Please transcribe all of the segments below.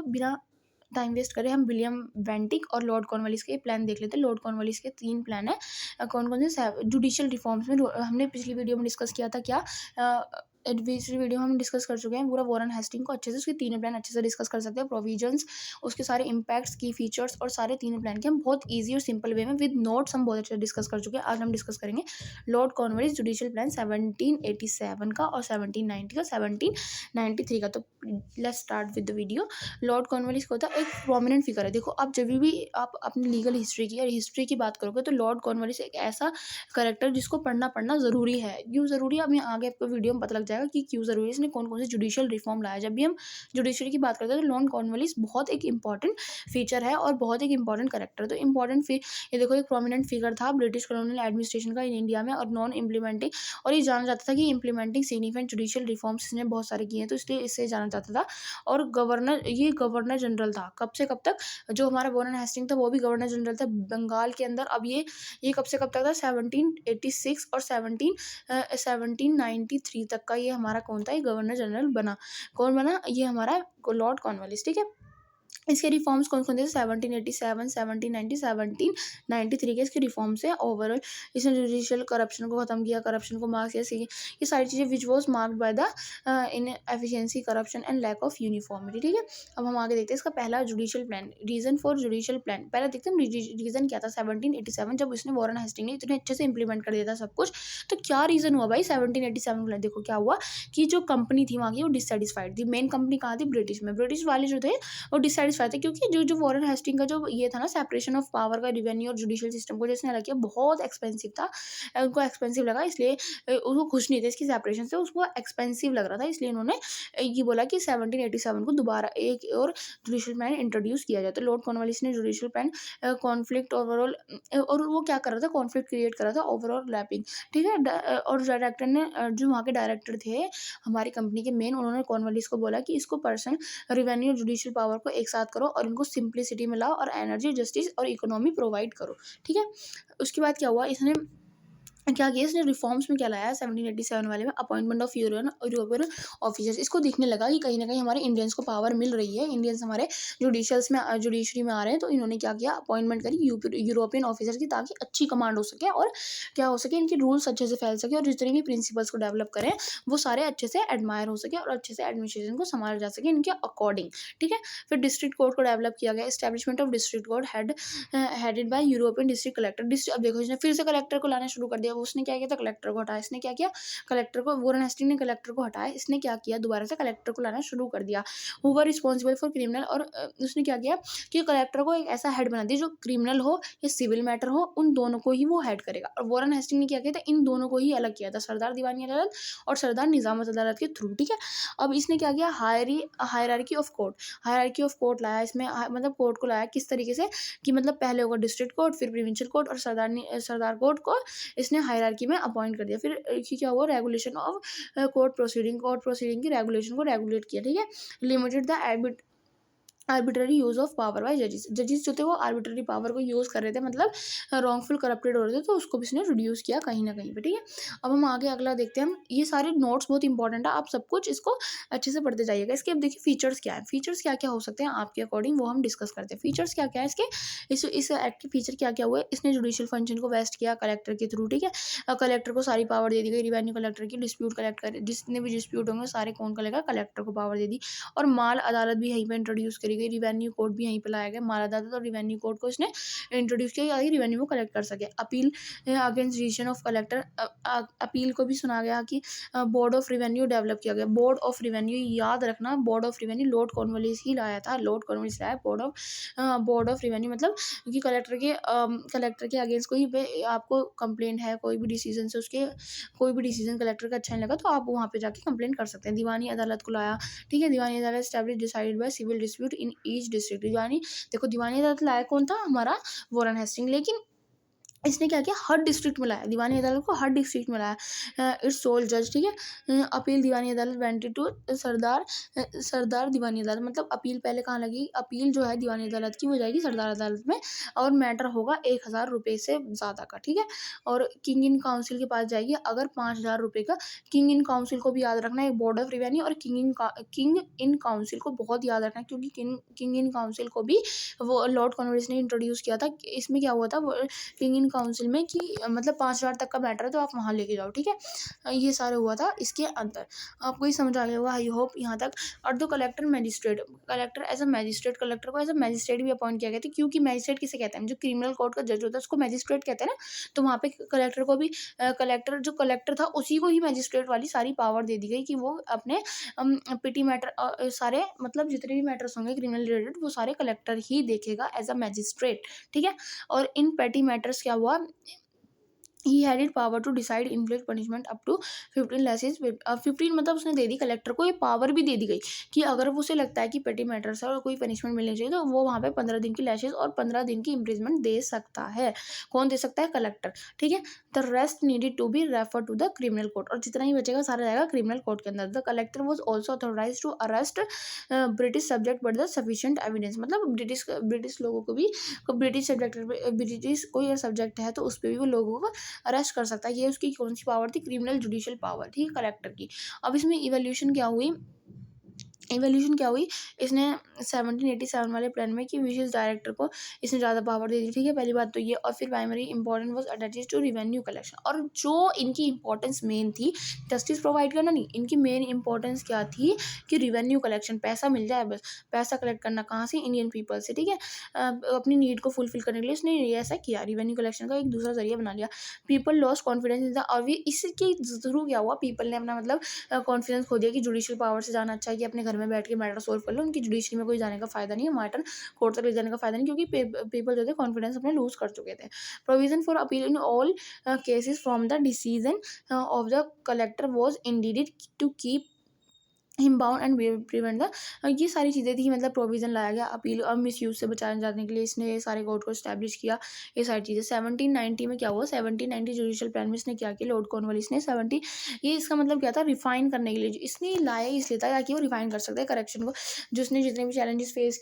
तो बिना time waste करें हम विलियम बेंटिक और लॉर्ड कॉर्नवालिस के प्लान देख लेते हैं। लॉर्ड कॉर्नवालिस के 3 प्लान है। कौन कौन से? जुडिशियल रिफॉर्म्स में हमने पिछली वीडियो में डिस्कस किया था क्या, पिछली वीडियो में हम डिस्कस कर चुके हैं पूरा वॉरेन हेस्टिंग को अच्छे से, उसके तीनों प्लान अच्छे से डिस्कस कर सकते हैं। प्रोविजंस, उसके सारे इंपैक्ट्स, की फीचर्स और सारे तीनों प्लान के हम बहुत ईजी और सिंपल वे में विद नोट्स हम बहुत अच्छे से डिस्कस कर चुके हैं। आज हम डिस्कस करेंगे लॉर्ड कॉर्नवालिस जुडिशियल प्लान 1787 का और 1790 का, 1793 का। तो let's start with the video. Lord Cornwallis को होता है एक प्रोमिनेंट फिगर है। देखो आप जब भी आप अपनी लीगल हिस्ट्री की और हिस्ट्री की बात करोगे तो लॉर्ड कॉर्नवालिस एक ऐसा करेक्टर जिसको पढ़ना ज़रूरी है। क्यों ज़रूरी है, अभी आगे आपको वीडियो में पता लग जाएगा कि क्यों ज़रूरी है, इसने कौन कौन से जुडिशियल रिफॉर्म लाया। जब भी हम जुडिशरी की बात करते हैं तो लॉर्ड कॉर्नवालिस बहुत एक इंपॉर्टेंट फीचर है और बहुत एक इंपॉर्टेंट करेक्टर। तो इंपॉर्टेंट ये देखो एक प्रोमिनेंट फिगर था ब्रिटिश कॉलोनियल एडमिनिस्ट्रेशन का इन इंडिया में, और नॉन इम्प्लीमेंटिंग, और ये जाना जाता था कि इम्प्लीमेंटिंग सिग्निफिकेंट जुडिशियल रिफॉर्म्स इसने बहुत सारे किए हैं, तो इसलिए इससे जाना जाता था। और ये गवर्नर जनरल था कब से कब तक, जो हमारा वॉरेन हेस्टिंग था वो भी गवर्नर जनरल था बंगाल के अंदर। अब ये कब से कब तक था, 1786 और 1793 तक का ये हमारा कौन था, ये गवर्नर जनरल बना। कौन बना, ये हमारा लॉर्ड कॉर्नवालिस। ठीक है, इसके रिफॉर्म्स कौन कौन थे, 1787, 1790, 1793 के इसके रिफॉर्म्स है। ओवरऑल इसने जुडिशियल करप्शन को खत्म किया, करप्शन को मार्क किया, ये सारी चीज़ें which was marked by the inefficiency, corruption and lack of uniformity. ठीक है, अब हम आगे देखते हैं इसका पहला judicial plan, reason for judicial plan. पहले देखते हैं रीजन क्या था। 1787 जब इसने वॉरेन हेस्टिंग ने इतने अच्छे से इंप्लीमेंट कर दिया था सब कुछ, तो क्या रीजन हुआ भाई 1787 में? देखो क्या हुआ कि जो कंपनी थी वहाँ की वो डिससेटिस्फाइड थी। मेन कंपनी कहाँ थी, ब्रिटिश में। ब्रिटिश वाले जो थे वो डिससेटिस्फाइड थे, क्योंकि जो वॉरेन हेस्टिंग का जो ये था ना, सेपरेशन ऑफ पावर का, रिवेन्यू और जुडिशियल सिस्टम को जिसने अलग किया, बहुत एक्सपेंसिव था। उनको एक्सपेंसिव लगा, इसलिए उसको खुश नहीं थे इसकी सेपरेशन से, उसको एक्सपेंसिव लग रहा था, इसलिए उन्होंने ये बोला कि 1787 को दोबारा एक और जुडिशियल प्लान इंट्रोड्यूस किया जाए। तो लॉर्ड कॉर्नवालिस ने जुडिशियल प्लान कॉन्फ्लिक्ट ओवरऑल, और वो क्या कर रहा था, कॉन्फ्लिक्ट क्रिएट कर रहा था, ओवरऑल लैपिंग। ठीक है, और डायरेक्टर ने जो वहाँ के डायरेक्टर थे हमारी कंपनी के मेन, उन्होंने कॉर्नवालिस को बोला कि इसको पर्सन रिवेन्यू और जुडिशियल पावर को एक साथ करो और इनको सिंप्लिसिटी में लाओ और एनर्जी, जस्टिस और इकोनॉमी प्रोवाइड करो। ठीक है, उसके बाद क्या हुआ, इसने क्या किया, इसने रिफॉर्म्स में क्या लाया 1787 वाले में, अपॉइंटमेंट ऑफ यूरोपियन ऑफिसर्स। इसको देखने लगा कि कहीं ना कहीं हमारे इंडियंस को पावर मिल रही है, इंडियंस हमारे जुडिशरी में आ रहे हैं, तो इन्होंने क्या किया, अपॉइंटमेंट करी यूरोपियन ऑफिसर्स की, ताकि अच्छी कमांड हो सके और क्या हो सके, इनके रूल्स अच्छे से फैल सके और जितने भी प्रिंसिपल्स को डेवलप करें वो सारे अच्छे से एडमायर हो सके और अच्छे से एडमिनिस्ट्रेशन को संभाला जा सके इनके अकॉर्डिंग। ठीक है, फिर डिस्ट्रिक्ट कोर्ट को डेवलप किया गया, establishment of district court headed by European district collector. अब देखो इसने फिर से कलेक्टर को लाना शुरू कर दिया। उसने क्या किया था, कलेक्टर को हटाया। इसने क्या किया, कलेक्टर को, वॉरेन हेस्टिंग ने कलेक्टर को हटाया, इसने क्या किया, दोबारा से कलेक्टर को लाना शुरू कर दिया। Who were responsible for criminal, और उसने क्या किया कि कलेक्टर को एक ऐसा हेड बना दिया जो क्रिमिनल हो या सिविल मैटर हो, उन दोनों को ही वो हेड करेगा। और वॉरेन हेस्टिंग ने क्या किया था, इन दोनों को ही अलग किया था, सरदार दीवानी अदालत और सरदार निजामत अदालत के थ्रू। ठीक है, अब इसने क्या किया, hierarchy of court, hierarchy of court लाया इसमें, मतलब कोर्ट को लाया किस तरीके से कि मतलब पहले होगा डिस्ट्रिक्ट कोर्ट, फिर प्रोविंशियल कोर्ट, और सरदार कोर्ट को इसने हायरार्की में अपॉइंट कर दिया। फिर क्या हुआ, रेगुलेशन ऑफ कोर्ट प्रोसीडिंग की रेगुलेशन को रेगुलेट किया। ठीक है, limited the arbitrary use of power bye जजेस जो थे वो आर्बिट्ररी पावर को यूज़ कर रहे थे, मतलब रॉन्गफुल करप्टेड हो रहे थे, तो उसको भी इसने रिड्यूस किया कहीं ना कहीं पे। ठीक है, अब हम आगे अगला देखते हैं। हम ये सारे नोट्स बहुत इंपॉर्टेंट है, आप सब कुछ इसको अच्छे से पढ़ते जाइएगा। इसके अब देखिए फीचर्स क्या है, फीचर्स क्या क्या हो सकते हैं आपके अकॉर्डिंग, वो हम डिस्कस करते हैं। फीचर्स क्या क्या है इसके, इस एक्ट के फीचर क्या क्या हुए। इसने जुडिशियल फंक्शन को वेस्ट किया कलेक्टर के थ्रू। ठीक है, कलेक्टर को सारी पावर दे दी गई, रिवेन्यू कलेक्टर की, डिस्प्यूट कलेक्ट कर, जितने भी डिस्प्यूट होंगे सारे कौन करेगा, कलेक्टर को पावर दे दी। और माल अदालत भी यहीं पर इंट्रोड्यूस करी गई, रिवेन्यू कोर्ट भी यहीं पर लाया गया। माल अदालत और रिवेन्यू कोर्ट को इसने इंट्रोड्यूस किया ताकि रिवेन्यू को कलेक्ट कर सके। Appeal against decision of collector, appeal को भी सुना गया कि बोर्ड ऑफ रिवेन्यू डेवलप किया गया। बोर्ड ऑफ रिवेन्यू याद रखना, board of revenue Lord Cornwallis ही लाया था, लॉर्ड कॉर्नवालिस लाया बोर्ड ऑफ रिवेन्यू, मतलब कि कलेक्टर के अगेंस्ट कोई पे आपको कंप्लेंट है, कोई भी डिसीजन से, उसके कोई भी डिसीजन कलेक्टर का अच्छा नहीं लगा तो आप वहाँ पे जाके कंप्लेंट कर सकते हैं। दीवानी अदालत को लाया। ठीक है, दीवानी अदालत establish decided by civil dispute in each district. दीवानी, देखो दीवानी अदालत लाया कौन था, हमारा वॉरेन हेस्टिंग। लेकिन इसने क्या किया, हर डिस्ट्रिक्ट में लाया, दीवानी अदालत को हर डिस्ट्रिक्ट में लाया इट्स सोल जज, ठीक है। अपील दीवानी अदालत वेंट टू सरदार दीवानी अदालत, मतलब अपील पहले कहाँ लगी, अपील जो है दीवानी अदालत की वो जाएगी सरदार अदालत में, और मैटर होगा 1,000 रुपये से ज़्यादा का, ठीक है। और किंग इन काउंसिल के पास जाएगी अगर 5,000 रुपये का। किंग इन काउंसिल को भी याद रखना है, बोर्ड ऑफ रिवेन्यू और किंग इन काउंसिल को बहुत याद रखना है, क्योंकि किंग इन काउंसिल को भी वो लॉर्ड कॉर्नवालिस ने इंट्रोड्यूस किया था। इसमें क्या हुआ था, किंग इन काउंसिल में कि मतलब 5,000 तक का मैटर है तो आप वहाँ लेके जाओ, ठीक है। ये सारा हुआ था इसके अंदर। आपको ये समझ आ गया होगा आई होप यहाँ तक। और दो collector magistrate, collector as a magistrate, collector को एज अ मैजिस्ट्रेट भी अपॉइंट किया गया था, क्योंकि मैजिस्ट्रेट किसे कहते हैं, जो क्रिमिनल कोर्ट का जज होता है उसको मैजिस्ट्रेट कहते हैं ना। तो वहाँ पे कलेक्टर को भी कलेक्टर जो कलेक्टर था उसी को ही मैजिस्ट्रेट वाली सारी पावर दे दी गई कि वो अपने पिटी मैटर सारे मतलब जितने भी मैटर्स होंगे क्रिमिनल रिलेटेड वो सारे कलेक्टर ही देखेगा एज अ मैजिस्ट्रेट, ठीक है। और इन पेटी मैटर्स क्या हुआ, he had it power to decide inflict punishment up to 15 lashes. 15 मतलब उसने दे दी, कलेक्टर को ये पावर भी दे दी गई कि अगर वो उसे लगता है कि पेटी मैटर्स है और कोई पनिशमेंट मिलनी चाहिए तो वो वहाँ पे 15 दिन की लैसेस और 15 दिन की इम्प्रिजमेंट दे सकता है। कौन दे सकता है, कलेक्टर, ठीक है। The rest needed to be refer to the criminal court, और जितना ही बचेगा सारा जाएगा क्रिमिनल कोर्ट के अंदर। The collector was also authorise to arrest British subject but the sufficient evidence, मतलब ब्रिटिश लोगों को भी, ब्रिटिश सब्जेक्ट, ब्रिटिश कोई सब्जेक्ट है तो उस पर भी वो लोगों को अरेस्ट कर सकता है। ये उसकी कौन सी पावर थी, क्रिमिनल जुडिशियल पावर, ठीक है, कलेक्टर की। अब इसमें इवोल्यूशन क्या हुई, इसने 1787 वाले प्लान में कि विशेष डायरेक्टर को इसने ज़्यादा पावर दे दी, ठीक है, पहली बात तो ये। और फिर primary important was attach to revenue collection, और जो इनकी इंपॉर्टेंस मेन थी, जस्टिस प्रोवाइड करना नहीं, इनकी मेन इंपॉर्टेंस क्या थी कि रिवेन्यू कलेक्शन, पैसा मिल जाए बस, पैसा कलेक्ट करना कहाँ से, इंडियन पीपल से, ठीक है। अपनी नीड को फुलफिल करने के लिए इसने ये ऐसा किया, रिवेन्यू कलेक्शन का एक दूसरा जरिया बना लिया। People lost confidence in the, और इसके थ्रू क्या हुआ, पीपल ने अपना मतलब कॉन्फिडेंस खो दिया कि जुडिशियल पावर से जाना अच्छा है कि अपने घर में बैठ के मैटर सोल्व कर लो, उनकी जुडिशरी में कोई जाने का फायदा नहीं है, मैटर कोर्ट तक ले जाने का फायदा नहीं, क्योंकि पीपल जो थे कॉन्फिडेंस अपने लूज कर चुके थे। Provision for appeal in all cases from the decision of the collector was intended to keep him bound and prevent the, ये सारी चीज़ें थी, मतलब प्रोविज़न लाया गया अपील और मिस यूज़ से बचाए जाने के लिए, इसने ये सारे कोर्ट को इस्टेब्लिश किया, ये सारी चीज़ें। 1790 में क्या हुआ, 1790 जुडिशियल प्लान में इसने क्या किया, लॉर्ड कॉर्नवालिस ने 70, ये इसका मतलब क्या था, रिफाइन करने के लिए, इसने लाया इसलिए था ताकि वो रिफाइन कर सकते हैं करेक्शन को, जो उसने जितने भी चैलेंजेस फेस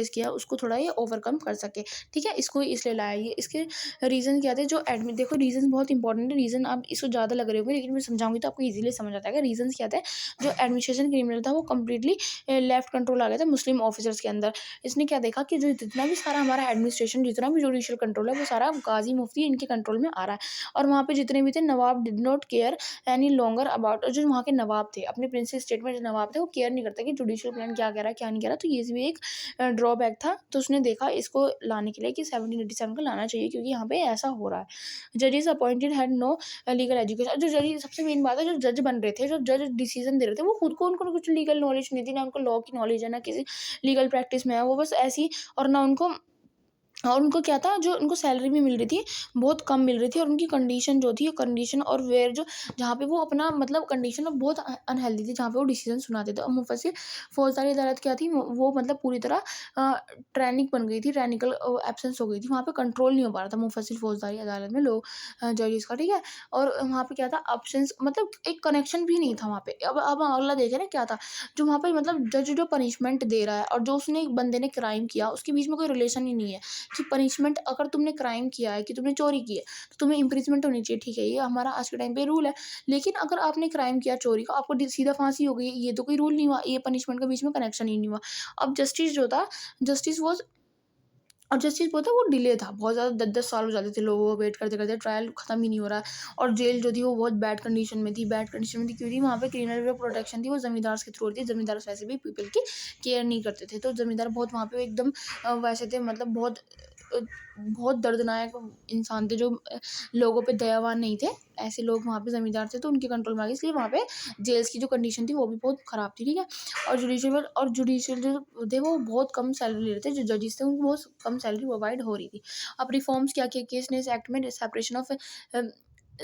किए हैं, उसको थोड़ा ये ओवरकम कर सके, ठीक है, इसको इसलिए लाया। ये इसके रीज़न क्या थे, जो एडमिट, देखो रीज़न बहुत इंपॉर्टेंट है, रीज़न आप इसको ज़्यादा लग रहे होंगे लेकिन मैं समझाऊंगी तो आपको ईजिली समझ आता है। रीज़न क्या थे, जो एडमिनिस्ट्रेशन क्रिमिनल था वो कम्प्लीटली लेफ्ट कंट्रोल आ गया था मुस्लिम ऑफिसर्स के अंदर। इसने क्या देखा कि जो जितना भी सारा हमारा एडमिनिस्ट्रेशन, जितना भी जुडिशियल कंट्रोल है वो सारा गाजी मुफ्ती इनके कंट्रोल में आ रहा है, और वहाँ पे जितने भी थे नवाब did not care any longer about, जो वहाँ के नवाब थे, अपने प्रिंसेस स्टेट में जो नवाब थे वो केयर नहीं करते कि जुडिशियल प्लान क्या कह रहा है क्या नहीं कह रहा, तो ये भी एक ड्रॉबैक था। तो उसने देखा इसको लाने के लिए कि 1787 को लाना चाहिए, क्योंकि यहाँ पे ऐसा हो रहा है। जजेस appointed had no legal education, जो जज, सबसे मेन बात है, जो जज बन रहे थे, जो जज डिसीजन दे रहे थे, वो खुद को, उनको कुछ लीगल नॉलेज नहीं थी, ना उनको लॉ की नॉलेज है, ना किसी लीगल प्रैक्टिस में है, वो बस ऐसी, और ना उनको, और उनको क्या था, जो उनको सैलरी भी मिल रही थी बहुत कम मिल रही थी, और उनकी कंडीशन जो थी, कंडीशन और वेयर जो, जहाँ पे वो अपना मतलब कंडीशन बहुत अनहेल्दी थी, जहाँ पे वो डिसीजन सुनाते थे। और मुफस्सिल फौजदारी अदालत क्या थी, वो मतलब पूरी तरह ट्रैनिक बन गई थी, ट्रैनिकल एब्सेंस हो गई थी, वहाँ पे कंट्रोल नहीं हो पा रहा था मुफस्सिल फौजदारी अदालत में लोग जजेस का, ठीक है। और वहाँ पे क्या था, एब्सेंस मतलब एक कनेक्शन भी नहीं था वहाँ पे। अब अगला देखे ना क्या था, जो वहाँ पे मतलब जज जो पनिशमेंट दे रहा है और जो उसने बंदे ने क्राइम किया उसके बीच में कोई रिलेशन ही नहीं है, कि पनिशमेंट, अगर तुमने क्राइम किया है, कि तुमने चोरी की है तो तुम्हें इम्प्रिजमेंट होनी चाहिए, ठीक है, ये हमारा आज के टाइम पे रूल है। लेकिन अगर आपने क्राइम किया चोरी का, आपको सीधा फांसी हो गई, ये तो कोई रूल नहीं हुआ, ये पनिशमेंट के बीच में कनेक्शन ही नहीं हुआ। अब जस्टिस जो था, जस्टिस वॉज, और जस्टिस वो था वो डिले था बहुत ज़्यादा, 10-10 साल हो जाते थे लोगों को वेट करते करते, ट्रायल खत्म ही नहीं हो रहा है। और जेल जो थी वो बहुत बैड कंडीशन में थी, क्यों थी, वहाँ पे क्रिमिनल प्रोटेक्शन थी वो जमींदार के थ्रू थी, जमींदार वैसे भी पीपल की केयर नहीं करते थे, तो जमींदार बहुत वहाँ पे एकदम वैसे थे, मतलब बहुत दर्दनाक इंसान थे, जो लोगों पे दयावान नहीं थे, ऐसे लोग वहाँ पे ज़मींदार थे, तो उनके कंट्रोल में आ गए, इसलिए वहाँ पे जेल्स की जो कंडीशन थी वो भी बहुत ख़राब थी, ठीक है। और जुडिशियल जो थे वो बहुत कम सैलरी ले रहे थे, जो जजेस थे उनको बहुत कम सैलरी प्रोवाइड हो रही थी। अब रिफॉर्म्स क्या किए, केस ने इस एक्ट में सेपरेशन ऑफ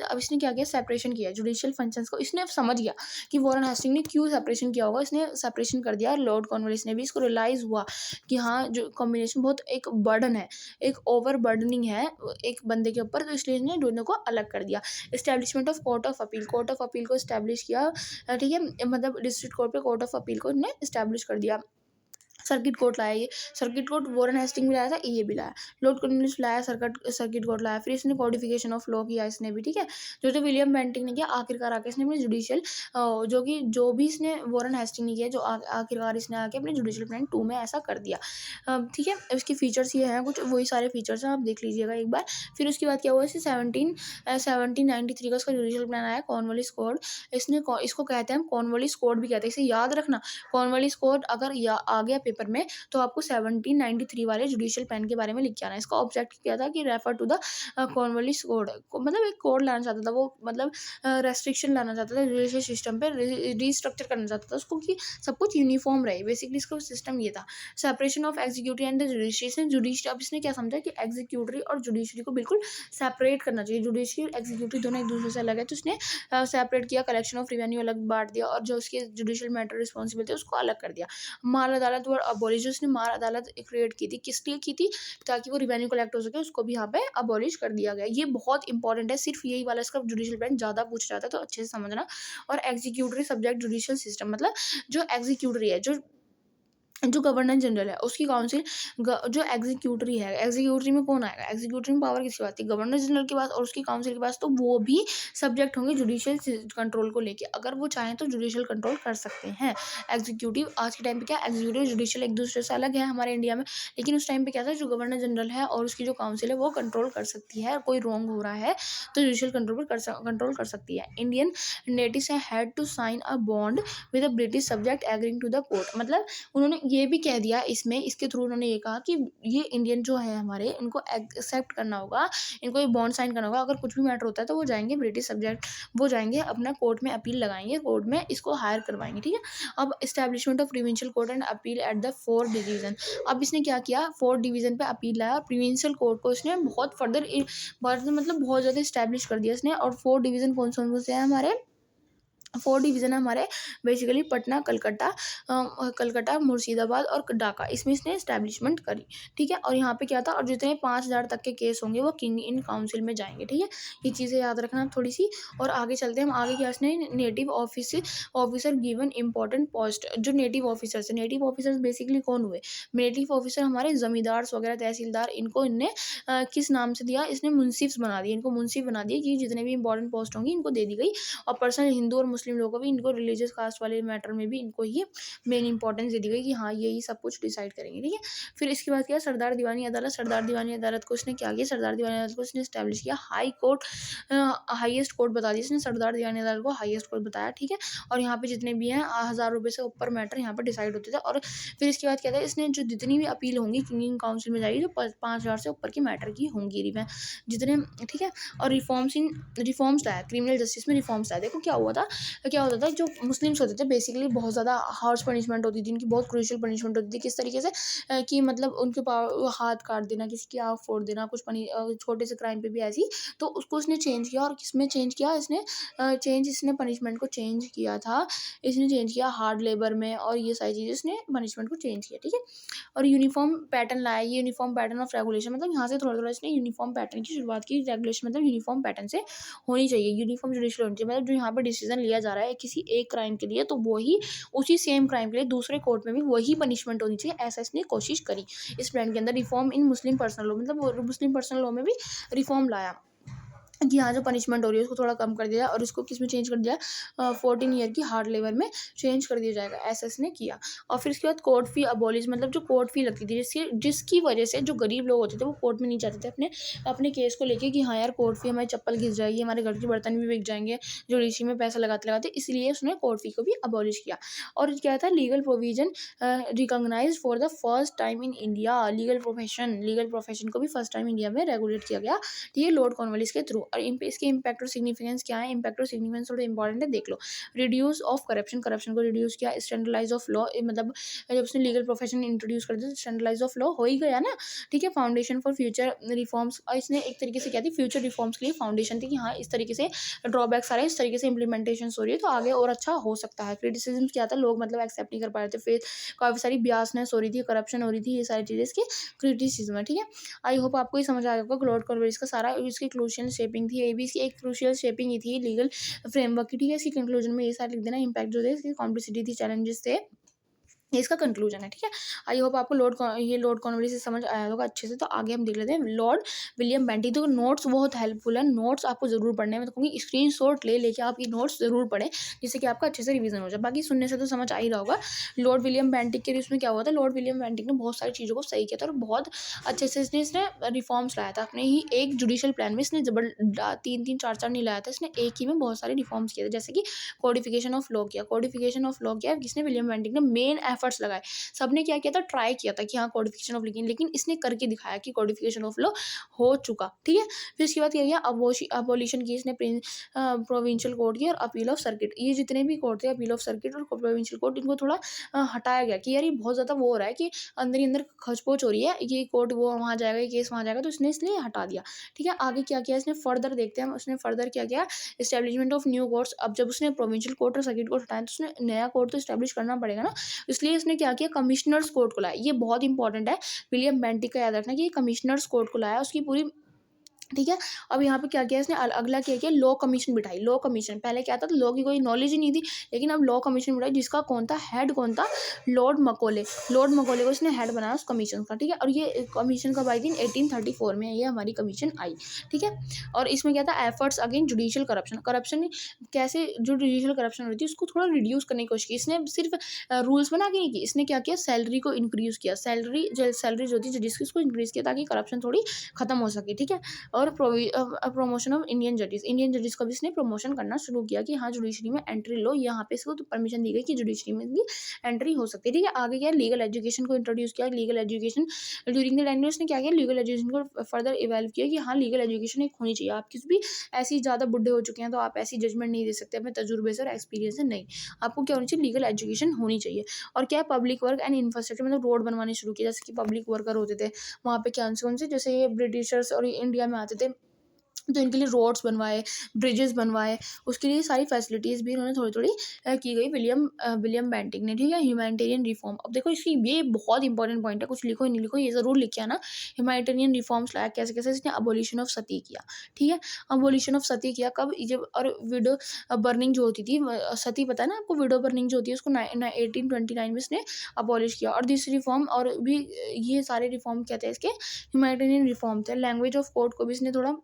अब इसने क्या किया, सेपरेशन किया जुडिशियल फंक्शंस को। इसने अब समझ गया कि वॉरेन हेस्टिंग ने क्यों सेपरेशन किया होगा, इसने सेपरेशन कर दिया। लॉर्ड कॉर्नवालिस ने भी इसको रियलाइज़ हुआ कि हाँ, जो कॉम्बिनेशन बहुत एक बर्डन है, एक ओवर बर्डनिंग है एक बंदे के ऊपर, तो इसलिए इसने दोनों को अलग कर दिया। Establishment of court of appeal, court of appeal को एस्टैब्लिश किया, ठीक है, मतलब डिस्ट्रिक्ट कोर्ट पे कोर्ट ऑफ अपील को इन्होंने एस्टैब्लिश कर दिया। सर्किट कोर्ट लाया ये, सर्किट कोर्ट वॉरेन हेस्टिंग भी लाया था, ये भी लाया, लॉर्ड कॉर्नवालिस लाया, सर्किट कोर्ट लाया। फिर इसने कॉडिफिकेशन ऑफ लॉ किया इसने भी, ठीक है, जो विलियम बेंटिंक ने किया। आखिरकार आके इसने अपने जुडिशियल जो भी इसने वॉरेन हेस्टिंग ने किया, जो आखिरकार इसने आके अपने जुडिशियल प्लान 2 में ऐसा कर दिया। ठीक है, इसके फीचर्स ये हैं कुछ, वही सारे फीचर्स हैं, आप देख लीजिएगा एक बार। फिर उसके बाद क्या हुआ, इसे 1793 का इसका जुडिशियल प्लान आया, कॉर्नवालिस कोड। इसको कहते हैं हम कॉर्नवालिस कोड भी कहते हैं, इसे याद रखना। कॉर्नवालिस कोड अगर आ गया पेपर में, तो आपको 1793 वाले जुडिशियल प्लान के बारे में लिख के आना है। इसका ऑब्जेक्ट क्या था कि refer to the Cornwallis code, मतलब एक कोड लाना चाहता था वो, मतलब रेस्ट्रिक्शन लाना चाहता था जुडिशियल सिस्टम पे, रीस्ट्रक्चर करना चाहता था उसको कि सब कुछ यूनिफॉर्म रहे। बेसिकली इसका सिस्टम ये था, separation of executive and the judiciary. अब इसने क्या समझा कि एग्जीक्यूटरी और जुडिशरी को बिल्कुल सेपरेट करना चाहिए, जुडिशरी और एग्जीक्यूटिव दोनों एक दूसरे से अलग है, तो उसने सेपरेट किया, कलेक्शन ऑफ रेवेन्यू अलग बांट दिया, और जो उसके जुडिशियल मैटर रिस्पॉन्सिबल थे उसको अलग कर दिया। माल अदालत और अबॉलिश, उसने माल अदालत क्रिएट की थी, किस लिए की थी, ताकि वो रिवेन्यू कलेक्ट हो सके, उसको भी यहाँ पे अबॉलिश कर दिया गया। ये बहुत इंपॉर्टेंट है, सिर्फ यही वाला इसका जुडिशियल प्लान ज़्यादा पूछ जाता है, तो अच्छे से समझना। और एग्जीक्यूटरी सब्जेक्ट जुडिशियल सिस्टम, मतलब जो एग्जीक्यूटरी है, जो गवर्नर जनरल है उसकी काउंसिल, जो एग्जीक्यूटरी है, एग्जीक्यूटरी में कौन आएगा, एग्जीक्यूटरी में पावर किसकी आती है, गवर्नर जनरल के पास और उसकी काउंसिल के पास, तो वो भी सब्जेक्ट होंगे जुडिशियल कंट्रोल को लेके। अगर वो चाहें तो जुडिशियल कंट्रोल कर सकते हैं। एग्जीक्यूटिव आज के टाइम पे क्या, एग्जीक्यूटिव जुडिशियल एक दूसरे से अलग है हमारे इंडिया में, लेकिन उस टाइम पे क्या था, जो गवर्नर जनरल है और उसकी जो काउंसिल है वो कंट्रोल कर सकती है। कोई रॉन्ग हो रहा है तो जुडिशियल कंट्रोल कर सकती है। Indian natives had to sign a bond with a British subject agreeing to the court, मतलब उन्होंने ये भी कह दिया इसमें, इसके थ्रू उन्होंने ये कहा कि ये इंडियन जो है हमारे, इनको एक्सेप्ट करना होगा, इनको ये बॉन्ड साइन करना होगा। अगर कुछ भी मैटर होता है तो वो जाएंगे ब्रिटिश सब्जेक्ट, वो जाएंगे अपना कोर्ट में अपील लगाएंगे, कोर्ट में इसको हायर करवाएंगे, ठीक है। अब establishment of provincial court and appeal at the 4th division. अब इसने क्या किया, 4th डिवीजन पे अपील लाया, प्रोविंशियल कोर्ट को इसने बहुत फर्दर मतलब बहुत ज़्यादा इस्टेब्लिश कर दिया इसने। और 4 डिवीजन कौन कौन से हैं हमारे, 4 डिवीज़न है हमारे, बेसिकली पटना, कलकत्ता, मुर्शिदाबाद और ढाका, इसमें इसने इस्टेब्लिशमेंट करी, ठीक है। और यहाँ पे क्या था, और जितने 5000 तक के केस होंगे वो किंग इन काउंसिल में जाएंगे, ठीक है। ये चीज़ें याद रखना थोड़ी सी। और आगे चलते हैं हम, आगे क्या, इसने native officer given important post. जो नेटिव ऑफिसर्स है, नेटिव ऑफिसर्स बेसिकली कौन हुए, नेटिव ऑफिसर हमारे जमींदार वगैरह, तहसीलदार, इनको इनने किस नाम से दिया, इसने मुंसिफ्स बना दिए, इनको मुंसिफ बना दिया कि जितने भी इंपॉर्टेंट पोस्ट होंगी इनको दे दी गई। और पर्सनल हिंदू और मुस्लिम लोगों को भी, इनको रिलीजियस कास्ट वाले मैटर में भी इनको ही मेन इंपॉर्टेंस दे दी गई कि हाँ यही सब कुछ डिसाइड करेंगे, ठीक है। फिर इसके बाद क्या, सरदार दीवानी अदालत। सरदार दीवानी अदालत को इसने क्या किया, सरदार दीवानी अदालत को इसने स्टैब्लिश किया, हाई कोर्ट, हाईएस्ट कोर्ट बता दिया इसने, सरदार दीवानी अदालत को हाईएस्ट कोर्ट बताया, ठीक है। और यहाँ पे जितने भी हैं 1000 रुपये से ऊपर मैटर यहाँ पर डिसाइड होते थे। और फिर इसके बाद क्या था, इसने जो जितनी भी अपील होंगी किंग काउंसिल में जाएगी, जो 5000 से ऊपर की मैटर की होंगी जितने, ठीक है। और रिफॉर्म्स लाया, क्रिमिनल जस्टिस में रिफॉर्म्स लाया। देखो क्या होता था, जो मुस्लिम्स होते थे बेसिकली बहुत ज़्यादा हार्श पनिशमेंट होती थी, इनकी बहुत क्रूशियल पनिशमेंट होती थी। किस तरीके से कि मतलब उनके हाथ काट देना, किसी की आँख फोड़ देना, कुछ छोटे से क्राइम पे भी ऐसी। तो उसको इसने चेंज किया, और किसमें चेंज किया इसने, इसने पनिशमेंट को चेंज किया था, इसने चेंज किया हार्ड लेबर में, और ये सारी चीज़ें इसने पनिशमेंट को चेंज किया, ठीक है। और यूनिफॉर्म पैटर्न लाया, ये यूनिफॉर्म पैटर्न ऑफ रेगुलेशन, मतलब यहाँ से थोड़ा थोड़ा इसने यूनिफॉर्म पैटर्न की शुरुआत की। रेगुलेशन मतलब यूनिफॉर्म पैटर्न से होनी चाहिए, यूनिफॉर्म जुडिशियल होनी चाहिए, मतलब जो यहाँ पर डिसीजन लिया जा रहा है किसी एक क्राइम के लिए, तो वही उसी सेम क्राइम के लिए दूसरे कोर्ट में भी वही पनिशमेंट होनी चाहिए, ऐसा इसने कोशिश करी इस प्लान के अंदर। Reform in Muslim personal law, मतलब मुस्लिम पर्सनल लॉ में भी रिफॉर्म लाया कि यहाँ जो पनिशमेंट हो रही है उसको थोड़ा कम कर दिया, और उसको किस में चेंज कर दिया, 14 ईयर की हार्ड लेबर में चेंज कर दिया जाएगा, ऐसा इसने किया। और फिर इसके बाद कोर्ट फी अबॉलिश, मतलब जो कोर्ट फी लगती थी, जिसकी वजह से जो गरीब लोग होते थे वो कोर्ट में नहीं जाते थे अपने केस को लेके कि हाँ यार कोर्ट फी, हमारी चप्पल घिस जाएगी, हमारे घर के बर्तन भी बिक जाएंगे जुडिशरी में पैसा लगाते लगाते, इसलिए उसने कोर्ट फी को भी अबॉलिश किया। और क्या था, legal provision recognise for the first time in India, legal profession को भी फर्स्ट टाइम इंडिया में रेगुलेट किया गया, ठीक है, लॉर्ड कॉर्नवालिस के थ्रू। और इसके इम्पैक्ट और सिग्निफिकेंस क्या है, इम्पैक्ट और सिग्निफिकेंस थोड़ा इंपॉर्टेंट है, देख लो। रिड्यूस ऑफ करप्शन, करप्शन को रिड्यूस किया, स्टैंडर्डाइज ऑफ लॉ, मतलब जब उसने लीगल प्रोफेशन इंट्रोड्यूस कर दिया तो स्टैंडर्डाइज ऑफ लॉ हो ही गया ना, ठीक है। फाउंडेशन फॉर फ्यूचर रिफॉर्म्स, और इसने एक तरीके से क्या थी, फ्यूचर रिफॉर्म्स के लिए फाउंडेशन थी कि हाँ इस तरीके से ड्रॉबैक्स आ रहे हैं, इस तरीके से इंप्लीमेंटेशन हो रही है तो आगे और अच्छा हो सकता है। क्रिटिसिज्म क्या था, लोग मतलब एक्सेप्ट नहीं कर पा रहे थे, फिर काफ़ी सारी बियासनेस हो रही थी, करप्शन हो रही थी, ये सारी चीज़ें इसकी क्रिटिसिज्म है, ठीक है। आई होप आपको ये समझ आया होगा क्लॉड कॉन्वेंस का सारा, इसकी क्रूशियल शेपिंग थी, ये भी इसकी एक क्रूशियल शेपिंग ही थी लीगल फ्रेमवर्क की, ठीक है। इसकी कंक्लूजन में ये सारा लिख देना, इम्पैक्ट जो थे, इसकी कॉम्प्लिसिटी थी, चैलेंजेस थे, ये इसका कंक्लूजन है, ठीक है। आई होप आपको लॉर्ड कॉर्नवालिस से समझ आया होगा अच्छे से। तो आगे हम देख लेते हैं लॉर्ड विलियम बेंटिक। तो नोट्स बहुत हेल्पफुल है, नोट्स आपको जरूर पढ़ने हैं, मैं तो कहूँगी स्क्रीनशॉट लेके आप ये नोट्स जरूर पढ़ें, जिससे कि आपका अच्छे से रिवीजन हो जाए। बाकी सुनने से तो समझ आ ही रहा होगा। लॉर्ड विलियम बेंटिक के उसमें क्या हुआ था, लॉर्ड विलियम बेंटिक ने बहुत सारी चीज़ों को सही किया था और बहुत अच्छे से इसने रिफॉर्म्स लाया था अपने ही एक जुडिशल प्लान में। इसने तीन तीन चार चार नहीं लाया था, इसने एक ही में बहुत सारे रिफॉर्म्स किए थे, जैसे कि कोडिफिकेशन ऑफ लॉ किया। कोडिफिकेशन ऑफ लॉ किया किसने, विलियम बेंटिक ने मेन एफर्ट्स लगाए। सबने क्या किया था, ट्राई किया था कि हाँ कोडिफिकेशन ऑफ लिखिए, लेकिन इसने करके दिखाया कि कोडिफिकेशन ऑफ लॉ हो चुका, ठीक है। फिर इसके बाद क्या किया, अबोलिशन की इसने प्रोविंशियल कोर्ट की और अपील ऑफ सर्किट, ये जितने भी कोर्ट थे, अपील ऑफ सर्किट और प्रोविंशियल कोर्ट, इनको थोड़ा हटाया गया कि यार ये बहुत ज़्यादा वो हो रहा है कि अंदर ही अंदर खचपोच हो रही है, ये कोर्ट वो वहाँ जाएगा, ये केस वहाँ जाएगा, तो इसने इसलिए हटा दिया, ठीक है। आगे क्या किया इसने, फर्दर देखते हैं उसने फर्दर क्या किया, इस्टेब्लिशमेंट ऑफ न्यू कोर्ट्स। अब जब उसने प्रोविंशियल कोर्ट और सर्किट कोर्ट हटाया तो उसने नया कोर्ट तो इस्टेब्लिश करना पड़ेगा ना, इसलिए इसने क्या किया, कमिश्नर्स कोर्ट को लाया। ये बहुत इंपॉर्टेंट है, विलियम बेंटिक का याद रखना कि ये कमिश्नर्स कोर्ट को लाया, उसकी पूरी, ठीक है। अब यहाँ पे क्या किया इसने, अगला क्या किया, लॉ कमीशन बिठाई। लॉ कमीशन, पहले क्या था, तो लॉ की कोई नॉलेज ही नहीं थी, लेकिन अब लॉ कमीशन बिठाई, जिसका कौन था, हेड कौन था, लॉर्ड मकोले। लॉर्ड मकोले को इसने हेड बनाया उस कमीशन का, ठीक है। और ये कमीशन कब आई थी, 1834 में ये हमारी कमीशन आई, ठीक है। और इसमें क्या था, efforts against judicial corruption. Corruption कैसे, जो जुडिशियल करप्शन होती है उसको थोड़ा रिड्यूस करने की कोशिश की। इसने सिर्फ रूल्स बना के नहीं की, इसने क्या किया, सैलरी को इंक्रीज किया, सैलरी जो थी जजिस की उसको इंक्रीज किया, ताकि करप्शन थोड़ी खत्म हो सके, ठीक है। और प्रमोशन ऑफ इंडियन जजेस का भी इसने प्रमोशन करना शुरू किया कि हाँ जुडिशरी में एंट्री लो, यहाँ पे इसको तो परमिशन दी गई कि जुडिशरी में भी एंट्री हो सकती है, ठीक है। आगे क्या, लीगल एजुकेशन को इंट्रोड्यूस किया। Legal education during the time उसने क्या किया, लीगल एजुकेशन को फर्दर इवेल्व किया कि हाँ लीगल एजुकेशन एक होनी चाहिए। आप किसी भी ऐसी ज़्यादा बुढ़े हो चुके हैं तो आप ऐसी जजमेंट नहीं दे सकते अपने तजुर्बे से और एक्सपीरियंस से, नहीं, आपको क्या होनी चाहिए, लीगल एजुकेशन होनी चाहिए। और क्या, पब्लिक वर्क एंड इंफ्रास्ट्रक्चर, मतलब रोड बनवाने शुरू किए, जैसे कि पब्लिक वर्कर होते थे वहाँ पे, क्या कौन से, जैसे ये ब्रिटिशर्स और इंडिया में आते थे तो इनके लिए रोड्स बनवाए, ब्रिजेस बनवाए, उसके लिए सारी फैसिलिटीज़ भी इन्होंने थोड़ी-थोड़ी की गई विलियम बेंटिक ने, ठीक है। ह्यूमैनिटेरियन रिफॉर्म, अब देखो इसकी ये बहुत इंपॉर्टेंट पॉइंट है, कुछ लिखो नहीं लिखो ये ज़रूर लिख के आना। ह्यूमैनिटेरियन रिफॉर्म्स लाया, कैसे-कैसे इसने अबॉलिशन ऑफ सती किया, ठीक है। अबॉलिशन ऑफ सती किया कब, जब, और विडो बर्निंग जो होती थी, सती पता है ना आपको, विडो बर्निंग जो होती है उसको 1829 में इसने अबॉलिश किया। और दिस रिफॉर्म और भी ये सारे रिफॉर्म क्या थे इसके, ह्यूमैनिटेरियन रिफॉर्म थे। लैंग्वेज ऑफ कोर्ट को भी इसने थोड़ा,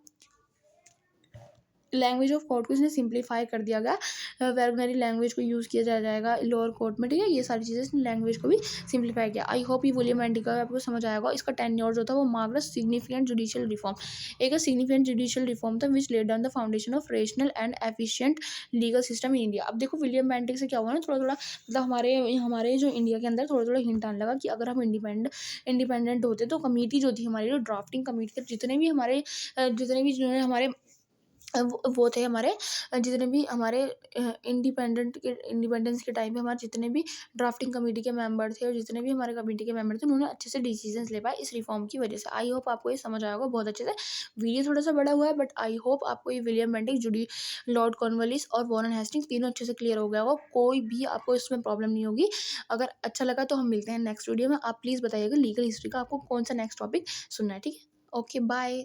लैंग्वेज ऑफ कोर्ट को इसने सिंप्लीफाई कर दिया गया, वेरनरी लैंग्वेज को यूज़ किया जाएगा लोअर कोर्ट में, ठीक है। ये सारी चीज़ें इसने लैंग्वेज को भी सिंप्लीफाई किया। आई होप ये विलियम बेंटिक का आपको समझ आएगा। इसका टेन्योर जो था वो मार्क्ड सिग्निफिकेंट जुडिशियल रिफॉर्म, एक सिग्निफिकेंट जुडिशियल रिफॉर्म था विच laid down the foundation of rational and efficient legal system in India. अब देखो विलियम बेंटिक से क्या हुआ ना, थोड़ा थोड़ा मतलब हमारे हमारे जो इंडिया के अंदर थोड़ा थोड़ा हिंट आने लगा कि अगर हम इंडिपेंडेंट होते तो कमेटी जो थी हमारी, जो ड्राफ्टिंग कमेटी थे, जितने भी जो है हमारे वो थे हमारे, जितने भी हमारे इंडिपेंडेंस के टाइम पे हमारे जितने भी ड्राफ्टिंग कमेटी के मेंबर थे और जितने भी हमारे कमेटी के मेंबर थे, उन्होंने अच्छे से डिसीजंस ले पाए इस रिफॉर्म की वजह से। आई होप आपको ये समझ आएगा बहुत अच्छे से। वीडियो थोड़ा सा बड़ा हुआ है बट आई होप आपको ये विलियम बेंटिक, लॉर्ड कॉर्नवालिस और वॉरेन हेस्टिंग्स तीनों अच्छे से क्लियर हो गया होगा, कोई भी आपको इसमें प्रॉब्लम नहीं होगी। अगर अच्छा लगा तो हम मिलते हैं नेक्स्ट वीडियो में। आप प्लीज़ बताइएगा लीगल हिस्ट्री का आपको कौन सा नेक्स्ट टॉपिक सुनना है, ठीक है। Okay bye.